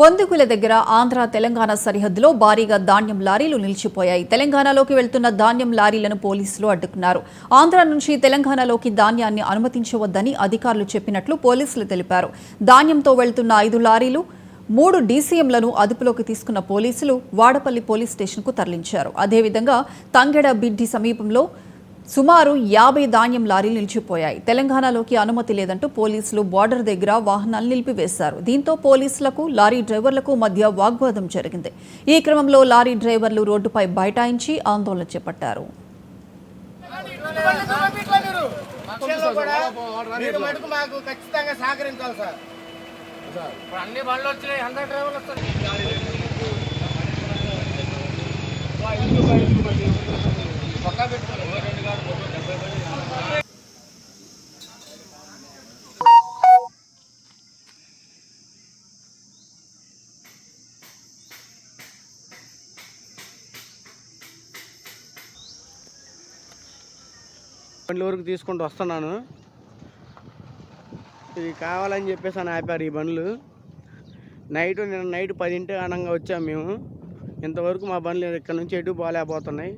పొందుకుల దగ్గర ఆంధ్ర తెలంగాణ సరిహద్దులో భారీగా ధాన్యం లారీలు నిలిచిపోయాయి. తెలంగాణలోకి వెళ్తున్న ధాన్యం లారీలను పోలీసులు అడ్డుకున్నారు. ఆంధ్ర నుంచి తెలంగాణలోకి ధాన్యాన్ని అనుమతించవద్దని అధికారులు చెప్పినట్లు పోలీసులు తెలిపారు. ధాన్యంతో వెళ్తున్న 5 లారీలు 3 డీసీఎంలను అదుపులోకి తీసుకున్న పోలీసులు వాడపల్లి పోలీస్ స్టేషన్కు తరలించారు. అదేవిధంగా తంగెడ బిడ్డి సమీపంలో సుమారు 50 ధాన్యం లారీలు నిలిచిపోయాయి. తెలంగాణలోకి అనుమతి లేదంటూ పోలీసులు బోర్డర్ దగ్గర వాహనాలు నిలిపివేశారు. దీంతో పోలీసులకు లారీ డ్రైవర్లకు మధ్య వాగ్వాదం జరిగింది. ఈ క్రమంలో లారీ డ్రైవర్లు రోడ్డుపై బైఠాయించి ఆందోళన చేపట్టారు. బండ్ల వరకు తీసుకుంటూ వస్తున్నాను. ఇది కావాలని చెప్పేసి అని ఆపారు ఈ బండ్లు. నిన్న నైట్ 10 అనంగా వచ్చాము మేము. ఇంతవరకు మా బండ్లు ఇక్కడ నుంచి ఎటు పోలేకపోతున్నాయి.